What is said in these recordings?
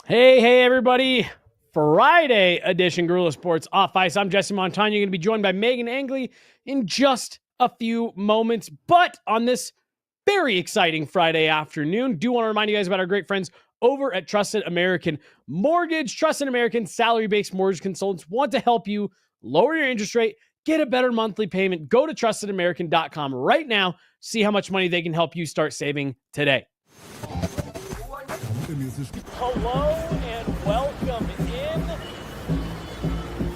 Hey, everybody. Friday edition Guerrilla Sports Off Ice. I'm Jesse Montano. You're going to be joined by Meghan Angley in just a few moments. But on this very exciting Friday afternoon, do want to remind you guys about our great friends over at Trusted American Mortgage. Trusted American salary-based mortgage consultants want to help you lower your interest rate, get a better monthly payment. Go to trustedamerican.com right now. See how much money they can help you start saving today. Hello and welcome in.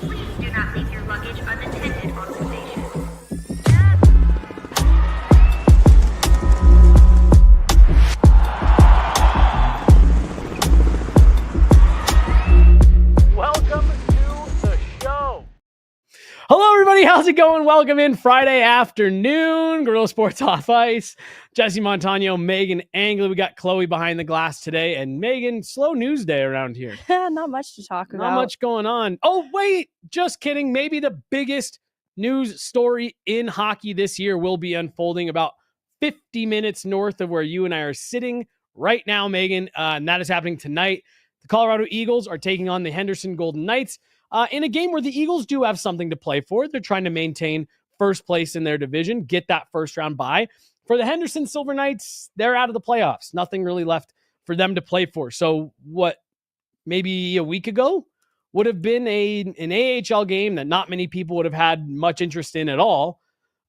Please do not leave your luggage unattended on the station. Welcome to the show. Hello, everybody. How's it going? Welcome in Friday afternoon. Guerrilla Sports Off Ice. Jesse Montano, Meghan Angley. We got Chloe behind the glass today. And Meghan, slow news day around here. Not much to talk about. Not much going on. Oh, wait. Just kidding. Maybe the biggest news story in hockey this year will be unfolding about 50 minutes north of where you and I are sitting right now, Meghan. And that is happening tonight. The Colorado Eagles are taking on the Henderson Golden Knights in a game where the Eagles do have something to play for. They're trying to maintain first place in their division, get that first round bye. For the Henderson Silver Knights, they're out of the playoffs. Nothing really left for them to play for. So what maybe a week ago would have been an AHL game that not many people would have had much interest in at all,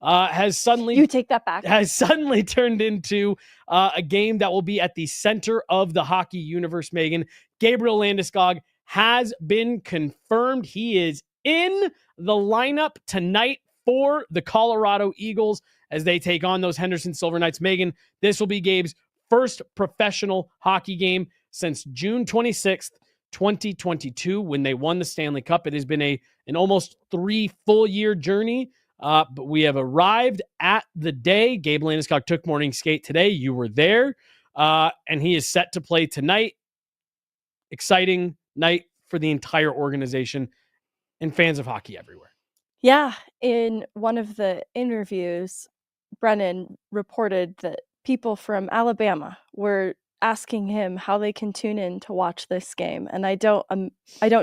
has suddenly You take that back. has suddenly turned into a game that will be at the center of the hockey universe, Meghan. Gabe Landeskog has been confirmed. He is in the lineup tonight for the Colorado Eagles as they take on those Henderson Silver Knights. Meghan, this will be Gabe's first professional hockey game since June 26th, 2022, when they won the Stanley Cup. It has been an almost 3 full year journey. But we have arrived at the day. Gabe Landeskog took morning skate today. You were there. And he is set to play tonight. Exciting night for the entire organization and fans of hockey everywhere. Yeah, in one of the interviews, Brennan reported that people from Alabama were asking him how they can tune in to watch this game. And I don't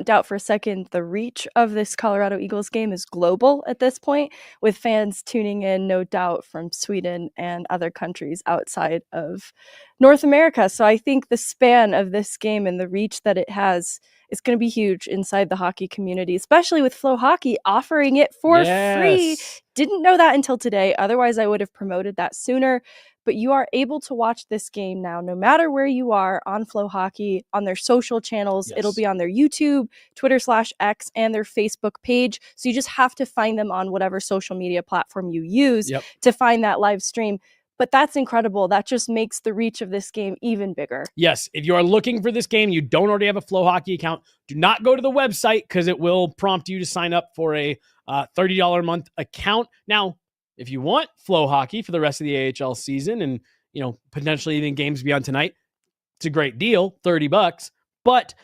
doubt for a second the reach of this Colorado Eagles game is global at this point, with fans tuning in, no doubt, from Sweden and other countries outside of North America. So I think the span of this game and the reach that it has is going to be huge inside the hockey community, especially with Flow Hockey offering it for free. Didn't know that until today. Otherwise, I would have promoted that sooner. But you are able to watch this game now, no matter where you are, on Flow Hockey, on their social channels. Yes. It'll be on their YouTube, Twitter/X, and their Facebook page. So you just have to find them on whatever social media platform you use to find that live stream. But that's incredible. That just makes the reach of this game even bigger. Yes, if you are looking for this game, you don't already have a Flow Hockey account, do not go to the website because it will prompt you to sign up for a $30 a month account. Now, if you want Flow Hockey for the rest of the AHL season and, potentially even games beyond tonight, it's a great deal, $30. But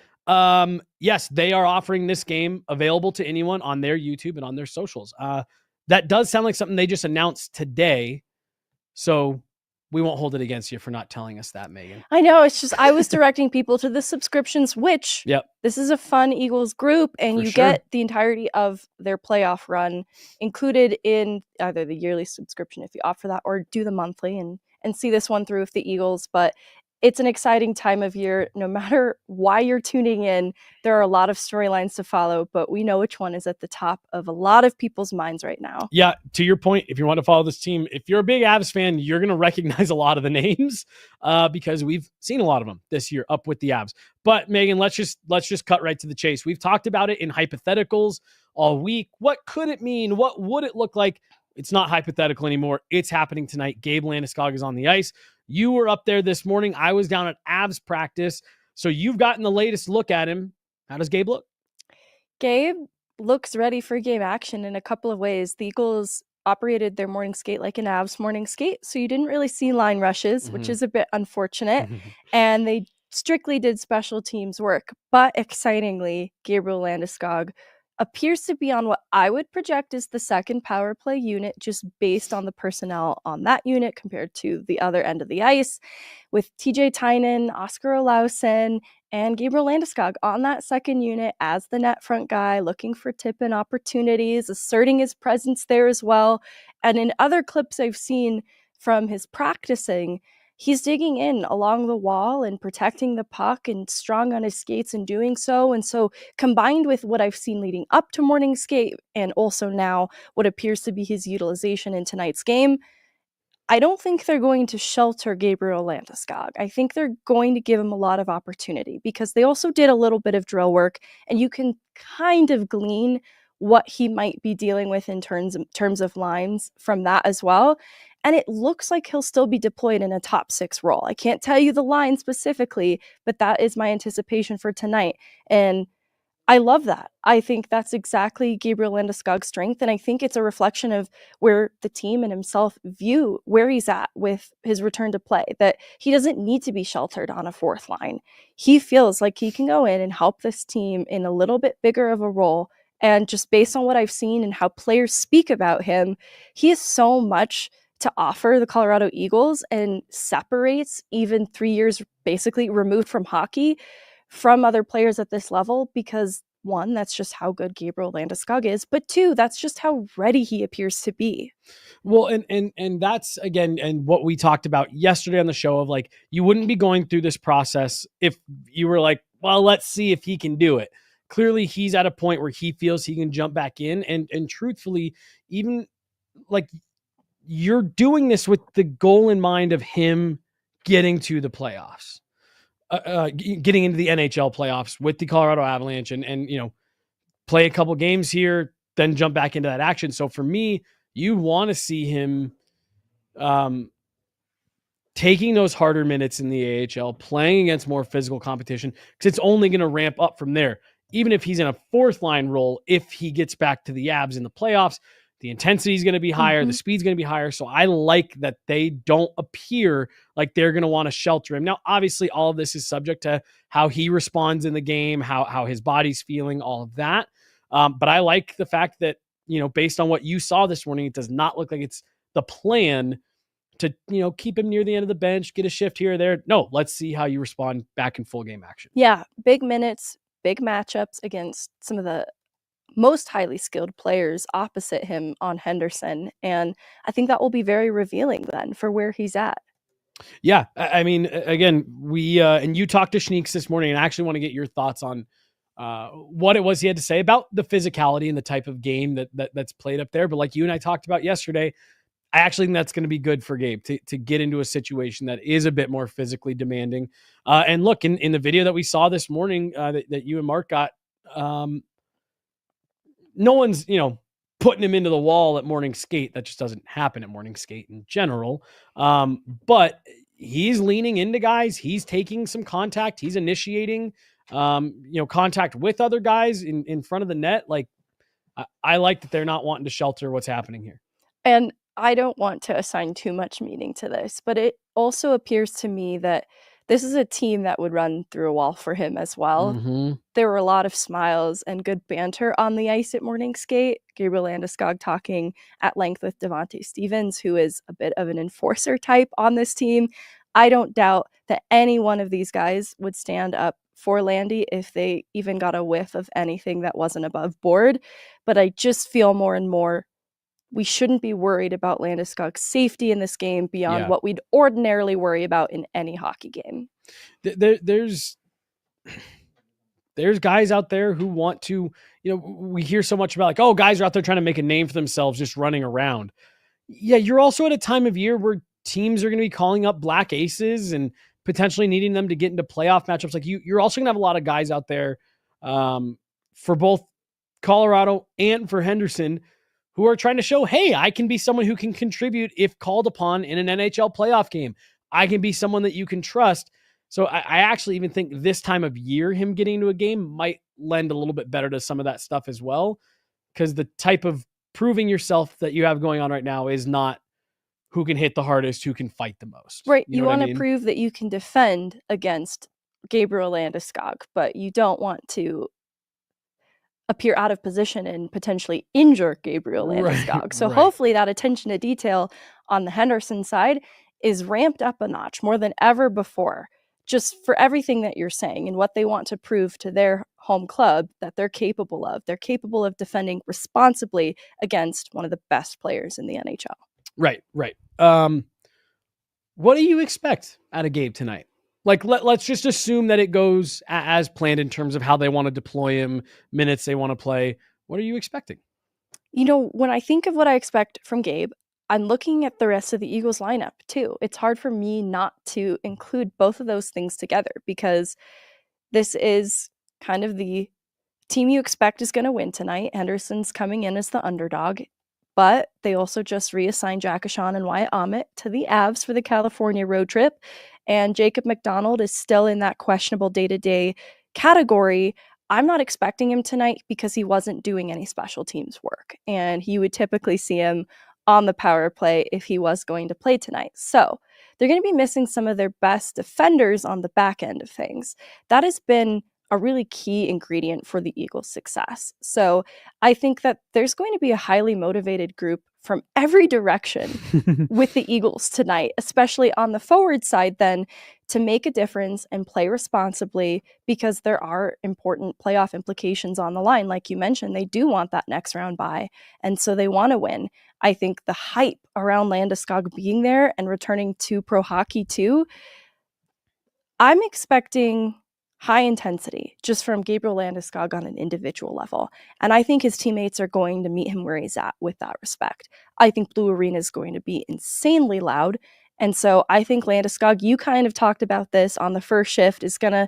yes, they are offering this game available to anyone on their YouTube and on their socials. That does sound like something they just announced today. So we won't hold it against you for not telling us that, Meghan. I know. It's just I was directing people to the subscriptions, which this is a fun Eagles group, and you get the entirety of their playoff run included in either the yearly subscription if you opt for that, or do the monthly and see this one through with the Eagles. But it's an exciting time of year. No matter why you're tuning in, there are a lot of storylines to follow, but we know which one is at the top of a lot of people's minds right now. Yeah, to your point, if you want to follow this team, if you're a big Avs fan, you're going to recognize a lot of the names because we've seen a lot of them this year up with the Avs. But Meghan, let's just cut right to the chase. We've talked about it in hypotheticals all week. What could it mean? What would it look like? It's not hypothetical anymore. It's happening tonight. Gabe Landeskog is on the ice. You were up there this morning. I was down at Avs practice. So you've gotten the latest look at him. How does Gabe look? Gabe looks ready for game action in a couple of ways. The Eagles operated their morning skate like an Avs morning skate, so you didn't really see line rushes, which is a bit unfortunate. And they strictly did special teams work. But excitingly, Gabriel Landeskog appears to be on what I would project is the second power play unit, just based on the personnel on that unit compared to the other end of the ice, with TJ Tynan, Oscar Olausen, and Gabriel Landeskog on that second unit as the net front guy, looking for tip-in opportunities, asserting his presence there as well. And in other clips I've seen from his practicing, he's digging in along the wall and protecting the puck and strong on his skates in doing so. And so combined with what I've seen leading up to morning skate and also now what appears to be his utilization in tonight's game, I don't think they're going to shelter Gabriel Landeskog. I think they're going to give him a lot of opportunity because they also did a little bit of drill work, and you can kind of glean what he might be dealing with in terms of lines from that as well. And it looks like he'll still be deployed in a top 6 role. I can't tell you the line specifically, but that is my anticipation for tonight. And I love that. I think that's exactly Gabriel Landeskog's strength, and I think it's a reflection of where the team and himself view where he's at with his return to play, that he doesn't need to be sheltered on a fourth line. He feels like he can go in and help this team in a little bit bigger of a role, and just based on what I've seen and how players speak about him, he has so much to offer the Colorado Eagles and separates, even 3 years basically removed from hockey, from other players at this level, because one, that's just how good Gabriel Landeskog is, but two, that's just how ready he appears to be. Well, and that's again, and what we talked about yesterday on the show of like, you wouldn't be going through this process if you were like, well, let's see if he can do it. Clearly he's at a point where he feels he can jump back in. And truthfully, even like, you're doing this with the goal in mind of him getting to the playoffs. Getting into the NHL playoffs with the Colorado Avalanche and play a couple games here, then jump back into that action. So for me, you want to see him taking those harder minutes in the AHL, playing against more physical competition, because it's only going to ramp up from there. Even if he's in a fourth line role, if he gets back to the Avs in the playoffs, the intensity is going to be higher. The speed's going to be higher. So I like that they don't appear like they're going to want to shelter him. Now, obviously, all of this is subject to how he responds in the game, how his body's feeling, all of that. But I like the fact that, based on what you saw this morning, it does not look like it's the plan to, keep him near the end of the bench, get a shift here or there. No, let's see how you respond back in full game action. Yeah, big minutes, big matchups against some of the most highly skilled players opposite him on Henderson. And I think that will be very revealing then for where he's at. Yeah. I mean, again, we, and you talked to Schneeks this morning, and I actually want to get your thoughts on what it was he had to say about the physicality and the type of game that's played up there. But like you and I talked about yesterday, I actually think that's going to be good for Gabe to get into a situation that is a bit more physically demanding. And look, in the video that we saw this morning that you and Mark got, no one's, putting him into the wall at morning skate. That just doesn't happen at morning skate in general. But he's leaning into guys. He's taking some contact. He's initiating, contact with other guys in front of the net. Like, I like that they're not wanting to shelter what's happening here. And I don't want to assign too much meaning to this, but it also appears to me that this is a team that would run through a wall for him as well. Mm-hmm. There were a lot of smiles and good banter on the ice at morning skate. Gabriel Landeskog talking at length with Devontae Stevens, who is a bit of an enforcer type on this team. I don't doubt that any one of these guys would stand up for Landy if they even got a whiff of anything that wasn't above board. But I just feel more and more we shouldn't be worried about Landeskog's safety in this game beyond what we'd ordinarily worry about in any hockey game. There's guys out there who want to, we hear so much about like, oh, guys are out there trying to make a name for themselves just running around. Yeah, you're also at a time of year where teams are going to be calling up black aces and potentially needing them to get into playoff matchups. Like you're also going to have a lot of guys out there for both Colorado and for Henderson who are trying to show, hey, I can be someone who can contribute if called upon in an NHL playoff game. I can be someone that you can trust. So I actually even think this time of year, him getting into a game might lend a little bit better to some of that stuff as well. Because the type of proving yourself that you have going on right now is not who can hit the hardest, who can fight the most. Right. You want to prove that you can defend against Gabriel Landeskog, but you don't want to appear out of position and potentially injure Gabriel Landeskog. Right, So right. hopefully that attention to detail on the Henderson side is ramped up a notch more than ever before, just for everything that you're saying and what they want to prove to their home club that they're capable of. They're capable of defending responsibly against one of the best players in the NHL. Right. What do you expect out of Gabe tonight? Like, let's just assume that it goes as planned in terms of how they want to deploy him, minutes they want to play. What are you expecting? When I think of what I expect from Gabe, I'm looking at the rest of the Eagles lineup too. It's hard for me not to include both of those things together because this is kind of the team you expect is going to win tonight. Henderson's coming in as the underdog, but they also just reassigned Jack Ashawn and Wyatt Amit to the Avs for the California road trip. And Jacob McDonald is still in that questionable day-to-day category. I'm not expecting him tonight because he wasn't doing any special teams work. And you would typically see him on the power play if he was going to play tonight. So they're going to be missing some of their best defenders on the back end of things. That has been a really key ingredient for the Eagles' success. So I think that there's going to be a highly motivated group from every direction with the Eagles tonight, especially on the forward side then, to make a difference and play responsibly because there are important playoff implications on the line. Like you mentioned, they do want that next round bye, and so they want to win. I think the hype around Landeskog being there and returning to pro hockey too, I'm expecting high intensity just from Gabriel Landeskog on an individual level. And I think his teammates are going to meet him where he's at with that respect. I think Blue Arena is going to be insanely loud. And so I think Landeskog, you kind of talked about this on the first shift, is going to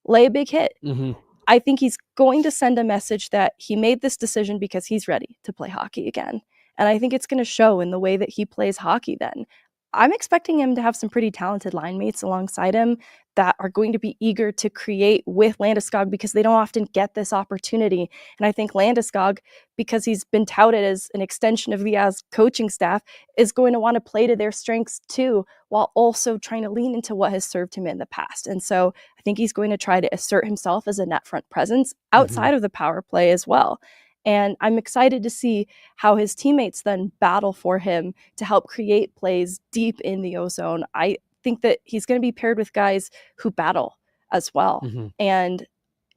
lay a big hit. Mm-hmm. I think he's going to send a message that he made this decision because he's ready to play hockey again. And I think it's going to show in the way that he plays hockey then. I'm expecting him to have some pretty talented line mates alongside him that are going to be eager to create with Landeskog because they don't often get this opportunity. And I think Landeskog, because he's been touted as an extension of the Avs coaching staff, is going to want to play to their strengths too, while also trying to lean into what has served him in the past. And so I think he's going to try to assert himself as a net front presence outside of the power play as well. And I'm excited to see how his teammates then battle for him to help create plays deep in the O-zone. I think that he's going to be paired with guys who battle as well. Mm-hmm. And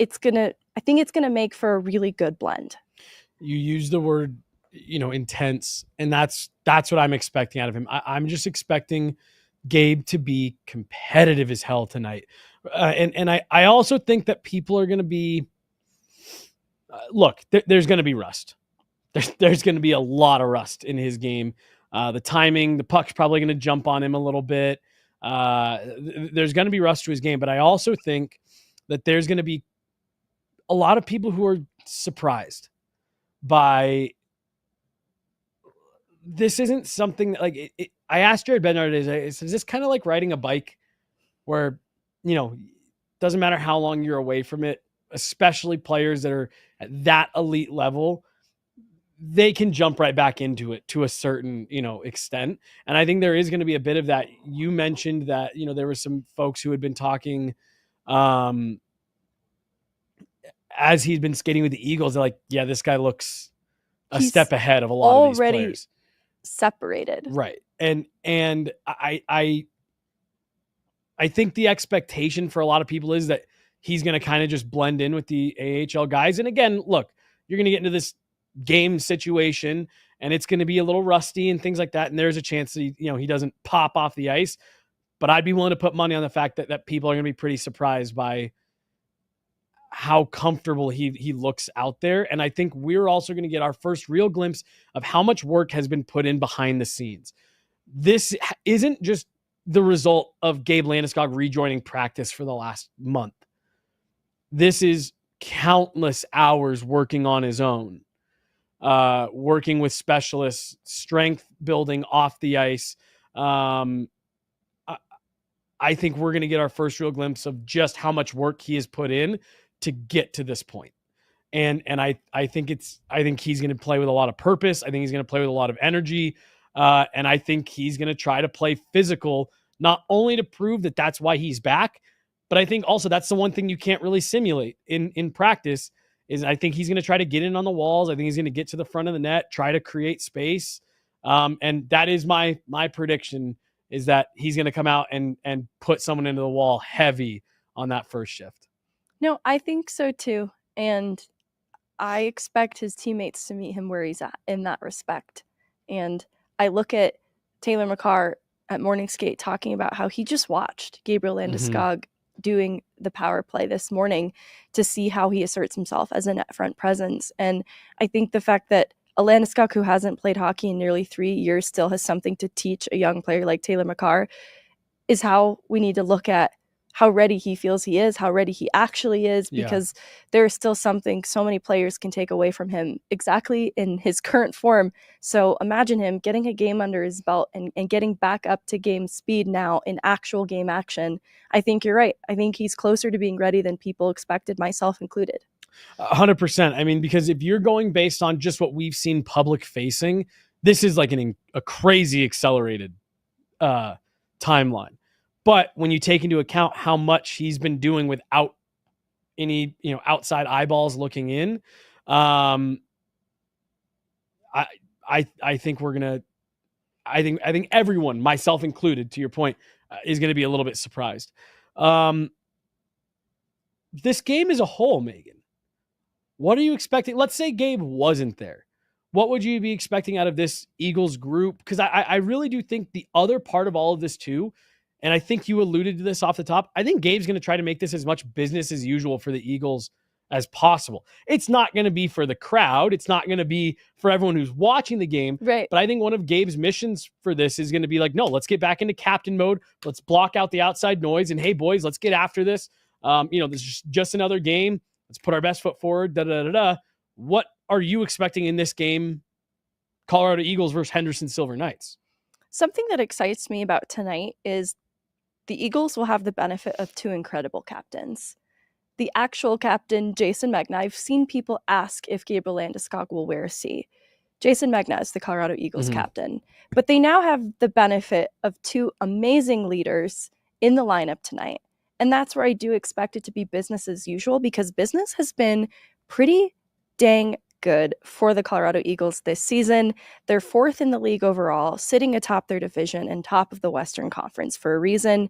I think it's going to make for a really good blend. You use the word, intense, and that's what I'm expecting out of him. I'm just expecting Gabe to be competitive as hell tonight. And I also think that people are going to be, there's going to be rust. There's going to be a lot of rust in his game. The timing, the puck's probably going to jump on him a little bit. There's going to be rust to his game, but I also think that there's going to be a lot of people who are surprised by this. Isn't something that, like, I asked Jared Bednar today, is this kind of like riding a bike where, doesn't matter how long you're away from it, especially players that are at that elite level, they can jump right back into it to a certain, extent. And I think there is going to be a bit of that. You mentioned that, there were some folks who had been talking, as he's been skating with the Eagles. They're like, yeah, this guy looks a step ahead of a lot of these players. Separated. Right. And I think the expectation for a lot of people is that he's going to kind of just blend in with the AHL guys. And again, look, you're going to get into this game situation and it's going to be a little rusty and things like that. And there's a chance that he doesn't pop off the ice, but I'd be willing to put money on the fact that people are going to be pretty surprised by how comfortable he looks out there. And I think we're also going to get our first real glimpse of how much work has been put in behind the scenes. This isn't just the result of Gabe Landeskog rejoining practice for the last month. This is countless hours working on his own, working with specialists, strength building off the ice. I think we're going to get our first real glimpse of just how much work he has put in to get to this point. And I think he's going to play with a lot of purpose. I think he's going to play with a lot of energy. And I think he's going to try to play physical, not only to prove that that's why he's back, but I think also that's the one thing you can't really simulate in practice is I think he's going to try to get in on the walls. I think he's going to get to the front of the net, try to create space. And that is my prediction, is that he's going to come out and put someone into the wall heavy on that first shift. No, I think so too. And I expect his teammates to meet him where he's at in that respect. And I look at Taylor McCarr at Morning Skate talking about how he just watched Gabriel Landeskog doing the power play this morning to see how he asserts himself as a net front presence. And I think the fact that a Landeskog who hasn't played hockey in nearly 3 years still has something to teach a young player like Taylor McCarr is how we need to look at how ready he feels he is, how ready he actually is, because there is still something so many players can take away from him exactly in his current form. So imagine him getting a game under his belt and getting back up to game speed now in actual game action. I think you're right. I think he's closer to being ready than people expected, myself included. 100%. I mean, because if you're going based on just what we've seen public facing, this is like a crazy accelerated timeline. But when you take into account how much he's been doing without any, outside eyeballs looking in, I think we're gonna. I think everyone, myself included, to your point, is going to be a little bit surprised. This game as a whole, Megan, what are you expecting? Let's say Gabe wasn't there. What would you be expecting out of this Eagles group? Because I really do think the other part of all of this too, and I think you alluded to this off the top, I think Gabe's going to try to make this as much business as usual for the Eagles as possible. It's not going to be for the crowd. It's not going to be for everyone who's watching the game. Right. But I think one of Gabe's missions for this is going to be like, no, let's get back into captain mode. Let's block out the outside noise. And hey, boys, let's get after this. This is just another game. Let's put our best foot forward. What are you expecting in this game, Colorado Eagles versus Henderson Silver Knights? Something that excites me about tonight is the Eagles will have the benefit of two incredible captains. The actual captain, Jason Megna, I've seen people ask if Gabriel Landeskog will wear a C. Jason Megna is the Colorado Eagles captain. But they now have the benefit of two amazing leaders in the lineup tonight. And that's where I do expect it to be business as usual, because business has been pretty dang good for the Colorado Eagles this season. They're fourth in the league overall, sitting atop their division and top of the Western Conference for a reason.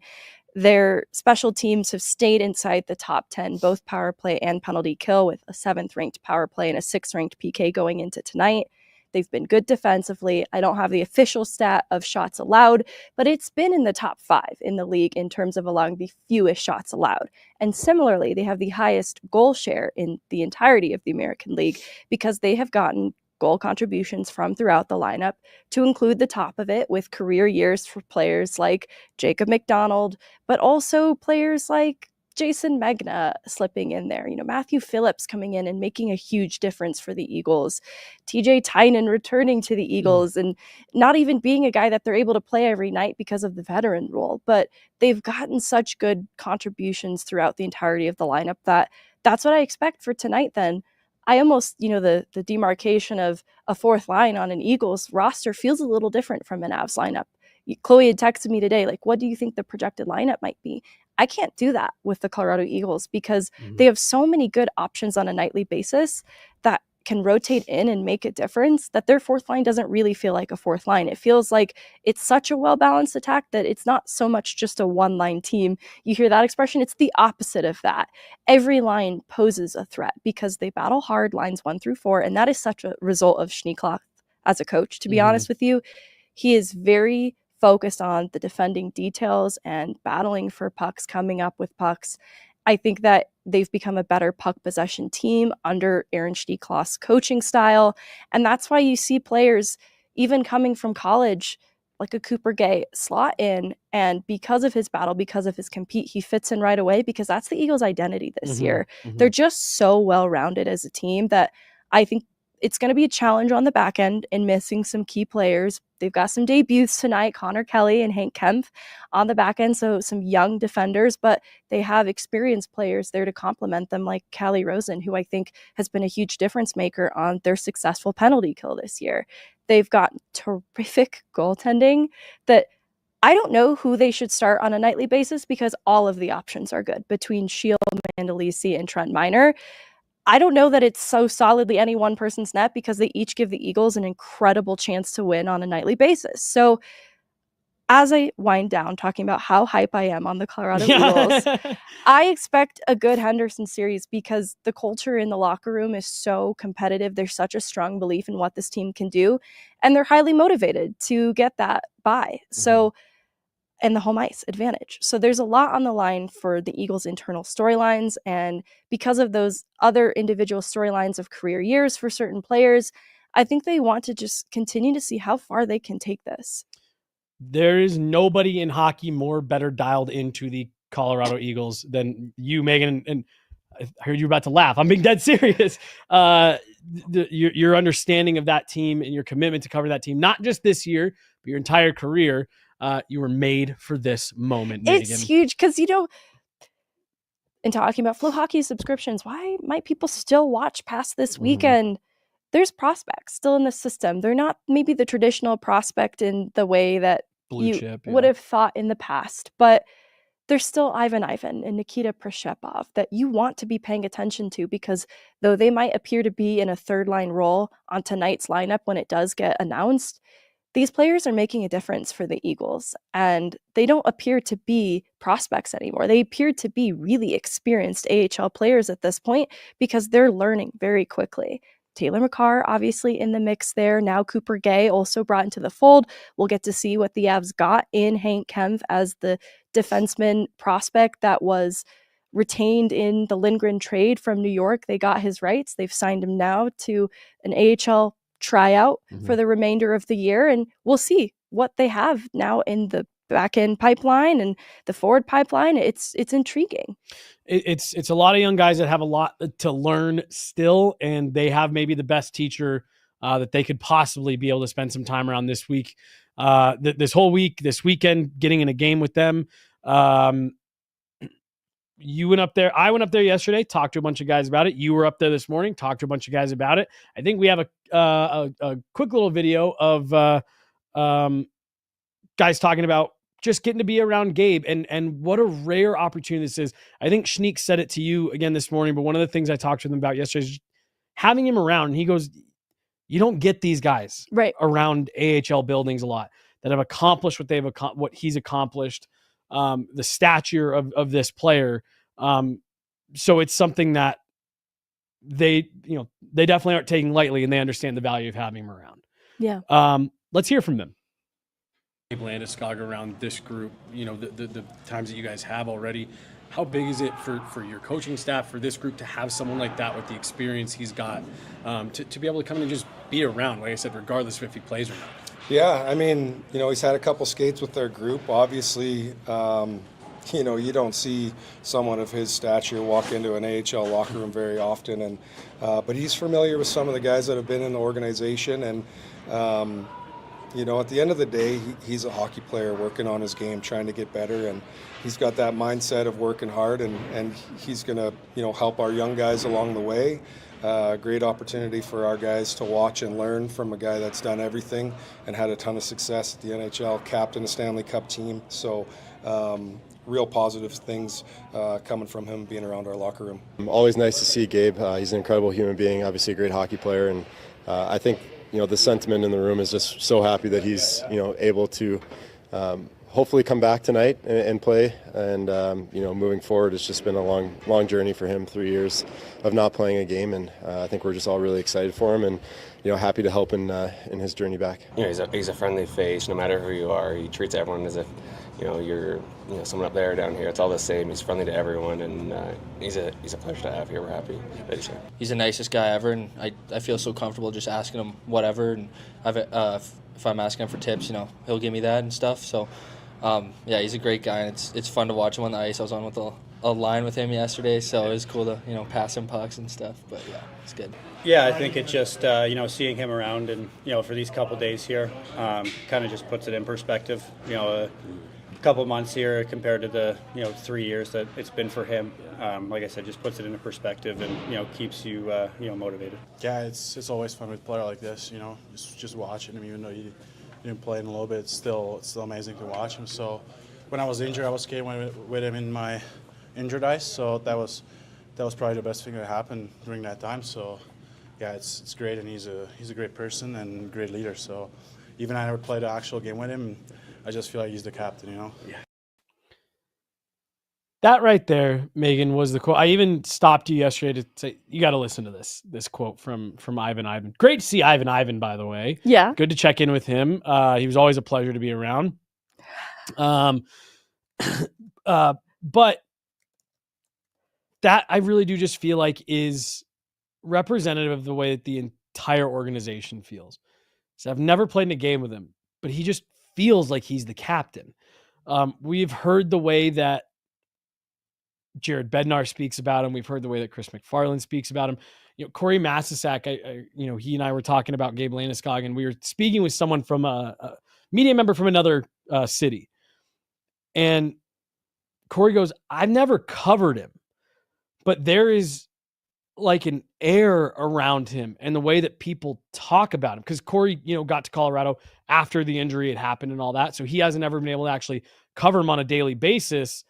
Their special teams have stayed inside the top 10, both power play and penalty kill, with a 7th ranked power play and a 6th ranked PK going into tonight. They've been good defensively. I don't have the official stat of shots allowed, but it's been in the top 5 in the league in terms of allowing the fewest shots allowed. And similarly, they have the highest goal share in the entirety of the American League, because they have gotten goal contributions from throughout the lineup, to include the top of it with career years for players like Jacob McDonald, but also players like Jason Megna slipping in there. Matthew Phillips coming in and making a huge difference for the Eagles. TJ Tynan returning to the Eagles and not even being a guy that they're able to play every night because of the veteran rule. But they've gotten such good contributions throughout the entirety of the lineup that's what I expect for tonight then. I almost, the demarcation of a fourth line on an Eagles roster feels a little different from an Avs lineup. Chloe had texted me today, like, what do you think the projected lineup might be? I can't do that with the Colorado Eagles, because they have so many good options on a nightly basis that can rotate in and make a difference, that their fourth line doesn't really feel like a fourth line. It feels like it's such a well-balanced attack that it's not so much just a one-line team. You hear that expression? It's the opposite of that. Every line poses a threat because they battle hard, lines 1 through 4, and that is such a result of Schneekloth as a coach, to be honest with you. He is very focused on the defending details and battling for pucks, coming up with pucks. I think that they've become a better puck possession team under Aaron Schneekloth's coaching style. And that's why you see players, even coming from college, like a Cooper Gay, slot in. And because of his battle, because of his compete, he fits in right away, because that's the Eagles' identity this year. They're just so well-rounded as a team that I think it's going to be a challenge on the back end in missing some key players. They've got some debuts tonight, Connor Kelly and Hank Kemp on the back end, so some young defenders, but they have experienced players there to complement them, like Callie Rosen, who I think has been a huge difference maker on their successful penalty kill this year. They've got terrific goaltending that I don't know who they should start on a nightly basis, because all of the options are good between Shield, Mandalisi, and Trent Miner. I don't know that it's so solidly any one person's net because they each give the Eagles an incredible chance to win on a nightly basis. So as I wind down talking about how hype I am on the Colorado Eagles, I expect a good Henderson series because the culture in the locker room is so competitive. There's such a strong belief in what this team can do, and they're highly motivated to get that by. So, and the home ice advantage. So there's a lot on the line for the Eagles' internal storylines, and because of those other individual storylines of career years for certain players, I think they want to just continue to see how far they can take this. There is nobody in hockey more better dialed into the Colorado Eagles than you, Megan. And I heard you were about to laugh. I'm being dead serious. Your understanding of that team and your commitment to cover that team, not just this year, but your entire career, you were made for this moment, Megan. It's huge because, in talking about Flow Hockey subscriptions, why might people still watch past this weekend? There's prospects still in the system. They're not maybe the traditional prospect in the way that Blue chip, would have thought in the past, but there's still Ivan and Nikita Prishepov that you want to be paying attention to because though they might appear to be in a third line role on tonight's lineup when it does get announced, these players are making a difference for the Eagles, and they don't appear to be prospects anymore. They appear to be really experienced AHL players at this point because they're learning very quickly. Taylor McCarr, obviously in the mix there. Now Cooper Gay also brought into the fold. We'll get to see what the Avs got in Hank Kempf as the defenseman prospect that was retained in the Lindgren trade from New York. They got his rights. They've signed him now to an AHL tryout for the remainder of the year, and we'll see what they have now in the back end pipeline and the forward pipeline. It's intriguing. It's a lot of young guys that have a lot to learn still, and they have maybe the best teacher that they could possibly be able to spend some time around this week, this whole week, this weekend, getting in a game with them. You went up there. I went up there yesterday, talked to a bunch of guys about it. You were up there this morning, talked to a bunch of guys about it. I think we have a quick little video of guys talking about just getting to be around Gabe and what a rare opportunity this is. I think Schneek said it to you again this morning, but one of the things I talked to them about yesterday is having him around. And he goes, you don't get these guys around AHL buildings a lot that have accomplished what he's accomplished. The stature of this player. So it's something that they definitely aren't taking lightly, and they understand the value of having him around. Yeah. Let's hear from them. Gabe Landeskog around this group, the times that you guys have already. How big is it for your coaching staff, for this group to have someone like that with the experience he's got, to be able to come in and just be around, like I said, regardless of if he plays or not? Yeah, I mean, he's had a couple skates with their group. Obviously, you don't see someone of his stature walk into an AHL locker room very often, and but he's familiar with some of the guys that have been in the organization, and at the end of the day, he's a hockey player working on his game, trying to get better, and he's got that mindset of working hard, and he's going to, help our young guys along the way. Great opportunity for our guys to watch and learn from a guy that's done everything and had a ton of success at the NHL, captain a Stanley Cup team. So real positive things coming from him being around our locker room. Always nice to see Gabe. He's an incredible human being, obviously a great hockey player, and I think the sentiment in the room is just so happy that he's able to hopefully come back tonight and play. And moving forward, it's just been a long journey for him. 3 years of not playing a game, and I think we're just all really excited for him and happy to help in his journey back. He's a friendly face. No matter who you are, he treats everyone as if you're someone up there or down here. It's all the same. He's friendly to everyone, and he's a pleasure to have here. We're happy that he's here. He's the nicest guy ever, and I feel so comfortable just asking him whatever. And if I'm asking him for tips, he'll give me that and stuff. So he's a great guy, and it's fun to watch him on the ice. I was on with a line with him yesterday, so it was cool to pass him pucks and stuff. But yeah, it's good. Yeah, I think it just seeing him around and for these couple days here, kind of just puts it in perspective. A couple months here compared to the 3 years that it's been for him. Like I said, just puts it into perspective and keeps you motivated. Yeah, it's always fun with a player like this. Just watching him, even though you didn't play in a little bit, it's still amazing to watch him. So when I was injured, I was skating with him in my injured ice, so that was that was probably the best thing that happened during that time. So yeah, it's great, and he's a great person and great leader. So even I never played an actual game with him, I just feel like he's the captain, you know. Yeah. That right there, Megan, was the quote. I even stopped you yesterday to say, you got to listen to this quote from Ivan. Great to see Ivan, by the way. Yeah. Good to check in with him. He was always a pleasure to be around. But that I really do just feel like is representative of the way that the entire organization feels. So I've never played in a game with him, but he just feels like he's the captain. We've heard the way that Jared Bednar speaks about him. We've heard the way that Chris McFarland speaks about him. Corey Masisak, he and I were talking about Gabe Landeskog, and we were speaking with someone from a media member from another city. And Corey goes, I've never covered him, but there is like an air around him and the way that people talk about him. Because Corey, got to Colorado after the injury had happened and all that. So he hasn't ever been able to actually cover him on a daily basis.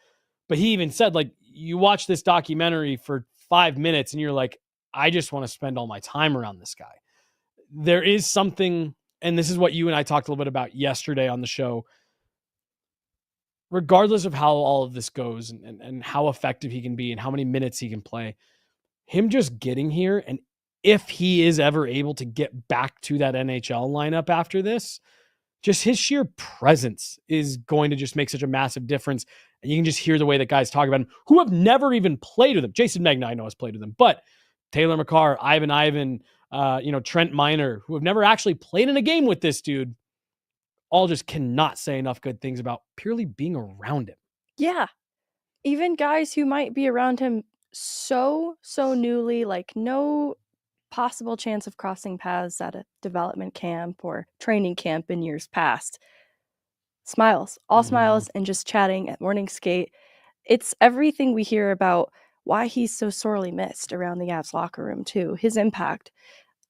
But he even said, like, you watch this documentary for 5 minutes and you're like, I just want to spend all my time around this guy. There is something, and this is what you and I talked a little bit about yesterday on the show, regardless of how all of this goes and how effective he can be and how many minutes he can play, him just getting here, and if he is ever able to get back to that NHL lineup after this, just his sheer presence is going to just make such a massive difference. And you can just hear the way that guys talk about him who have never even played with him. Jason Megna, I know, has played with him, but Taylor McCarr, Ivan, Trent Miner, who have never actually played in a game with this dude, all just cannot say enough good things about purely being around him. Yeah. Even guys who might be around him so newly, like no possible chance of crossing paths at a development camp or training camp in years past. Smiles, all smiles, and just chatting at morning skate. It's everything we hear about why he's so sorely missed around the Avs locker room too. His impact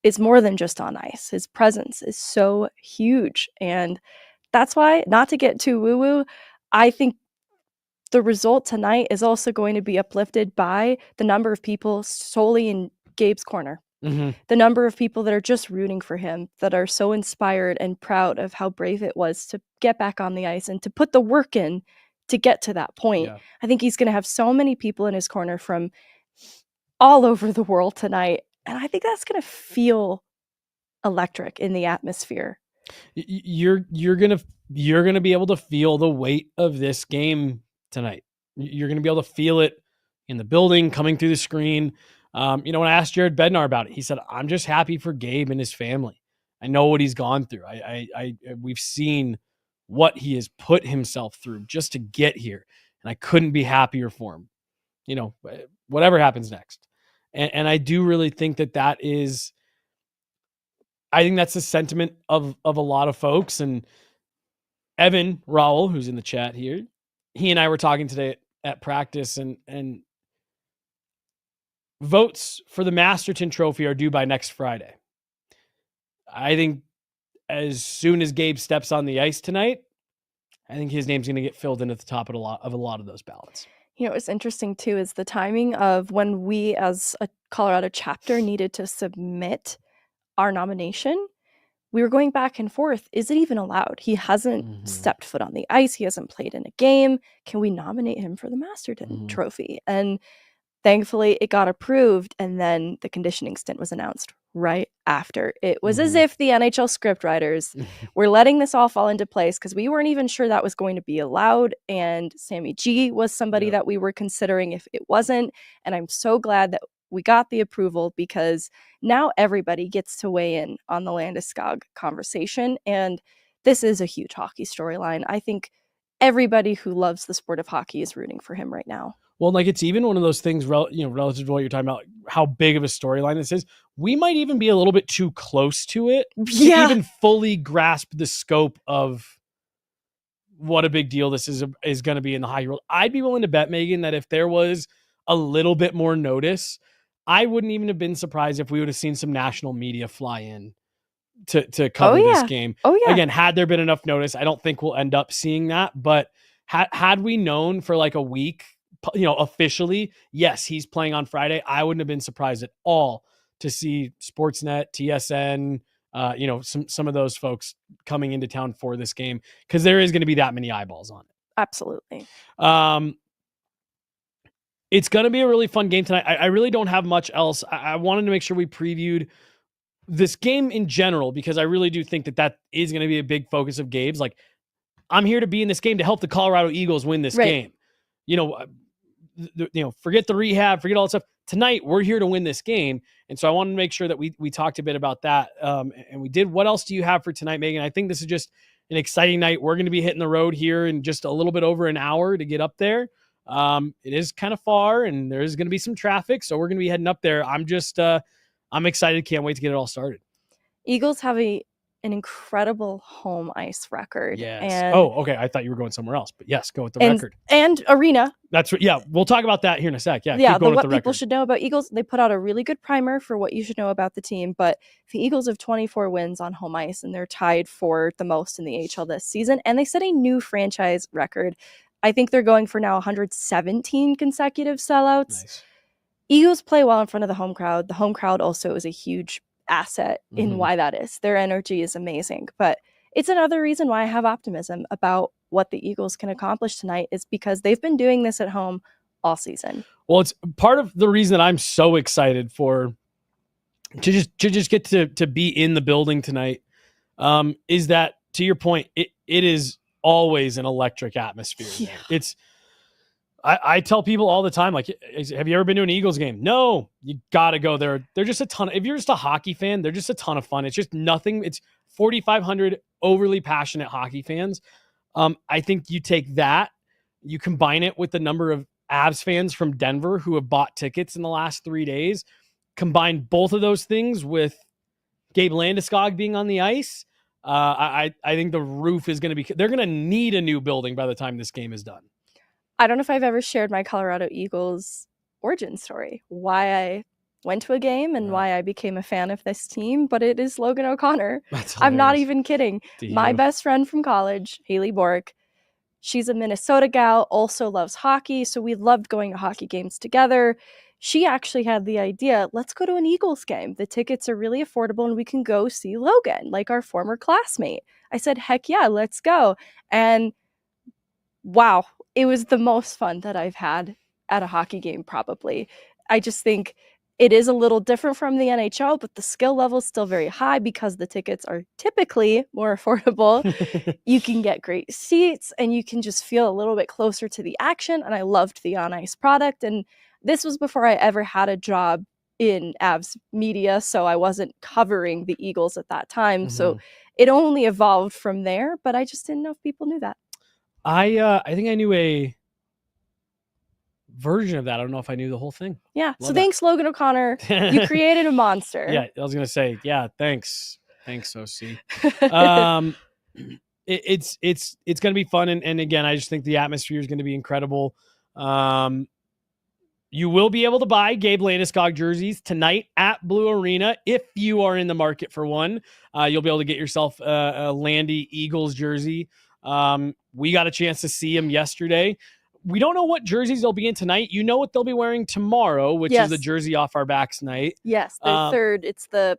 is more than just on ice. His presence is so huge. And that's why, not to get too woo-woo, I think the result tonight is also going to be uplifted by the number of people solely in Gabe's corner. Mm-hmm. The number of people that are just rooting for him, that are so inspired and proud of how brave it was to get back on the ice and to put the work in to get to that point. Yeah. I think he's going to have so many people in his corner from all over the world tonight. And I think that's going to feel electric in the atmosphere. You're going to be able to feel the weight of this game tonight. You're going to be able to feel it in the building, coming through the screen. When I asked Jared Bednar about it, he said, I'm just happy for Gabe and his family. I know what he's gone through. We've seen what he has put himself through just to get here. And I couldn't be happier for him, whatever happens next. And I do really think that is, I think that's the sentiment of a lot of folks. And Evan Rowell, who's in the chat here, he and I were talking today at practice, and votes for the Masterton trophy are due by next Friday. I think as soon as Gabe steps on the ice tonight, I think his name's going to get filled in at the top of a lot of those ballots. What's interesting too is the timing of when we as a Colorado chapter needed to submit our nomination. We were going back and forth. Is it even allowed? He hasn't stepped foot on the ice. He hasn't played in a game. Can we nominate him for the Masterton trophy? And thankfully it got approved. And then the conditioning stint was announced right after. It was as if the NHL scriptwriters were letting this all fall into place because we weren't even sure that was going to be allowed. And Sammy G was somebody that we were considering if it wasn't. And I'm so glad that we got the approval because now everybody gets to weigh in on the Landeskog conversation. And this is a huge hockey storyline. I think everybody who loves the sport of hockey is rooting for him right now. Well, like it's even one of those things, relative to what you're talking about, how big of a storyline this is. We might even be a little bit too close to it to even fully grasp the scope of what a big deal this is going to be in the hockey world. I'd be willing to bet, Megan, that if there was a little bit more notice, I wouldn't even have been surprised if we would have seen some national media fly in to cover this game. Again, had there been enough notice, I don't think we'll end up seeing that. But had we known for like a week officially, yes, he's playing on Friday. I wouldn't have been surprised at all to see Sportsnet, TSN, some of those folks coming into town for this game, because there is going to be that many eyeballs on it. Absolutely. It's going to be a really fun game tonight. I really don't have much else. I wanted to make sure we previewed this game in general, because I really do think that is going to be a big focus of Gabe's. Like, I'm here to be in this game to help the Colorado Eagles win this game. Forget the rehab, forget all that stuff. Tonight, we're here to win this game. And so I wanted to make sure that we talked a bit about that. And we did. What else do you have for tonight, Megan? I think this is just an exciting night. We're going to be hitting the road here in just a little bit over an hour to get up there. It is kind of far, and there's going to be some traffic, so we're going to be heading up there. I'm excited. Can't wait to get it all started. Eagles have an incredible home ice record. Yes. And, okay. I thought you were going somewhere else, but yes, go with the record. And arena. That's right. Yeah. We'll talk about that here in a sec. Yeah. Yeah. But what people should know about Eagles, they put out a really good primer for what you should know about the team. But the Eagles have 24 wins on home ice, and they're tied for the most in the AHL this season. And they set a new franchise record. I think they're going for now 117 consecutive sellouts. Nice. Eagles play well in front of the home crowd. The home crowd also is a huge asset in why that is. Their energy is amazing. But it's another reason why I have optimism about what the Eagles can accomplish tonight, is because they've been doing this at home all season. Well, it's part of the reason that I'm so excited to just get to be in the building tonight, is that, to your point, it is always an electric atmosphere. Yeah. I tell people all the time, like, have you ever been to an Eagles game? No, you got to go there. They're just a ton. If you're just a hockey fan, they're just a ton of fun. It's just nothing. It's 4,500 overly passionate hockey fans. I think you take that, you combine it with the number of Avs fans from Denver who have bought tickets in the last 3 days, combine both of those things with Gabe Landeskog being on the ice. I think the roof is going to be, they're going to need a new building by the time this game is done. I don't know if I've ever shared my Colorado Eagles origin story, why I went to a game and why I became a fan of this team, but it is Logan O'Connor. I'm not even kidding. My best friend from college, Haley Bork, she's a Minnesota gal, also loves hockey, so we loved going to hockey games together. She actually had the idea, let's go to an Eagles game. The tickets are really affordable and we can go see Logan, like our former classmate. I said, heck yeah, let's go. And wow, it was the most fun that I've had at a hockey game, probably. I just think it is a little different from the NHL, but the skill level is still very high because the tickets are typically more affordable. You can get great seats and you can just feel a little bit closer to the action. And I loved the on-ice product. And this was before I ever had a job in Avs media, so I wasn't covering the Eagles at that time. So it only evolved from there, but I just didn't know if people knew that. I think I knew a version of that. I don't know if I knew the whole thing. Yeah. Love so thanks, Logan O'Connor. You created a monster. Yeah, I was gonna say, yeah, thanks, OC. It's gonna be fun, and again, I just think the atmosphere is gonna be incredible. You will be able to buy Gabe Landeskog jerseys tonight at Blue Arena if you are in the market for one. You'll be able to get yourself a Landy Eagles jersey. We got a chance to see him yesterday. We don't know what jerseys they'll be in tonight. You know what they'll be wearing tomorrow, which is the jersey off our backs night. Yes, the third. It's the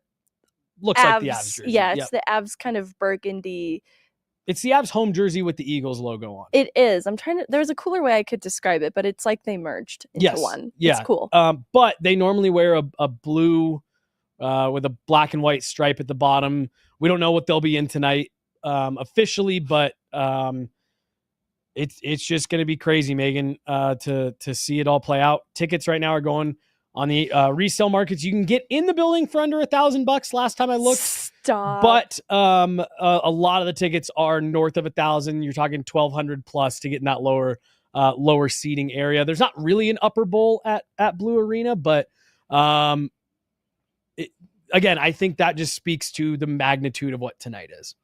looks Avs, like the Avs jersey. Yeah, it's the Avs kind of burgundy. It's the Avs home jersey with the Eagles logo on. It is. There's a cooler way I could describe it, but it's like they merged into one. Yeah. It's cool. But they normally wear a blue with a black and white stripe at the bottom. We don't know what they'll be in tonight officially, but it's just going to be crazy, Megan, to see it all play out. Tickets right now are going on the resale markets. You can get in the building for under $1,000 last time I looked. Stop. But a lot of the tickets are north of 1,000. You're talking 1,200 plus to get in that lower seating area. There's not really an upper bowl at Blue Arena, but again, I think that just speaks to the magnitude of what tonight is.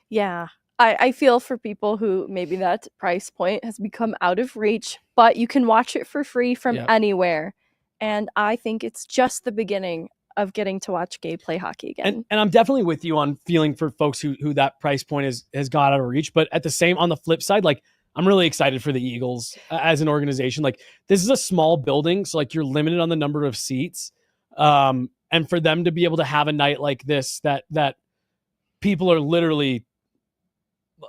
Yeah. I feel for people who maybe that price point has become out of reach, but you can watch it for free from anywhere. And I think it's just the beginning of getting to watch Gabe play hockey again. And I'm definitely with you on feeling for folks who that price point has got out of reach. But on the flip side, like, I'm really excited for the Eagles as an organization. Like, this is a small building, so like you're limited on the number of seats. And for them to be able to have a night like this, that people are literally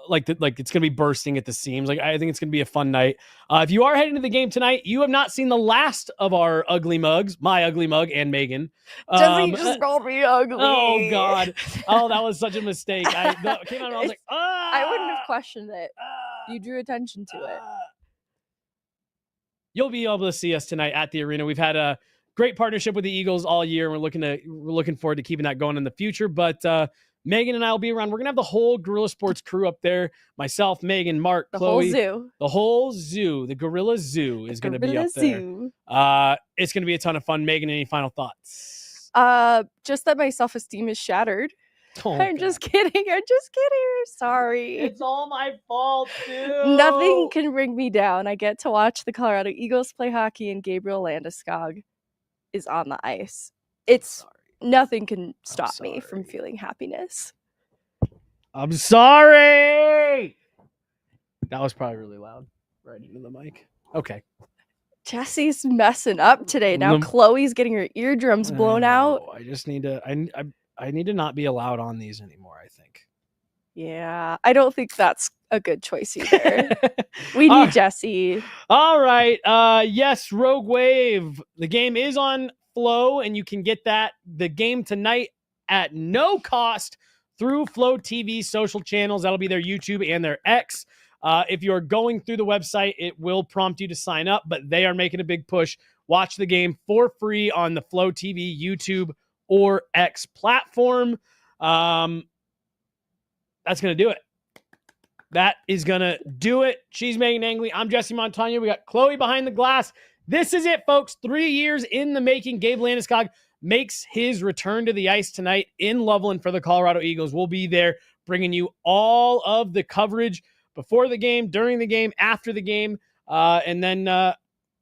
like it's gonna be bursting at the seams. Like, I think it's gonna be a fun night. If you are heading to the game tonight, you have not seen the last of our ugly mugs, my ugly mug and Megan. Jesse just called me ugly. Oh God! Oh, that was such a mistake. I came out and I was like, I wouldn't have questioned it. You drew attention to it. You'll be able to see us tonight at the arena. We've had a great partnership with the Eagles all year. We're looking forward to keeping that going in the future. But Megan and I will be around. We're gonna have the whole Gorilla Sports crew up there. Myself, Megan, Mark, Chloe, the whole zoo, the Gorilla Zoo is gonna be up zoo. there. It's gonna be a ton of fun. Megan, any final thoughts? Just that my self-esteem is shattered. Oh, I'm just kidding. Sorry. It's all my fault, dude. Nothing can bring me down. I get to watch the Colorado Eagles play hockey, and Gabriel Landeskog is on the ice. Nothing can stop me from feeling happiness. I'm sorry. That was probably really loud right into the mic. Okay. Jesse's messing up today. Now Chloe's getting her eardrums blown out. I just need to. I need to not be allowed on these anymore, I think. Yeah, I don't think that's a good choice either. We need Jesse. All right. Yes, Rogue Wave. The game is on Flow, and you can get the game tonight at no cost through Flow TV social channels. That'll be their YouTube and their X. If you're going through the website, it will prompt you to sign up, but they are making a big push. Watch the game for free on the Flow TV, YouTube, or X platform. That's going to do it. That is going to do it. She's Meghan Angley. I'm Jesse Montano. We got Chloe behind the glass. This is it, folks. 3 years in the making. Gabe Landeskog makes his return to the ice tonight in Loveland for the Colorado Eagles. We'll be there bringing you all of the coverage before the game, during the game, after the game. And then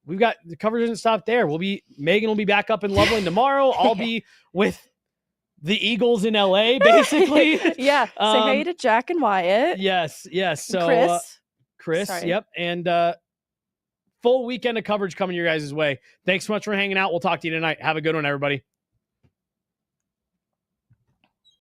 we've got the coverage doesn't stop there. Megan will be back up in Loveland tomorrow. I'll be with the Eagles in LA, basically. Yeah. Say hi to Jack and Wyatt. Yes. So Chris. Sorry. Yep. And full weekend of coverage coming your guys' way. Thanks so much for hanging out. We'll talk to you tonight. Have a good one, everybody.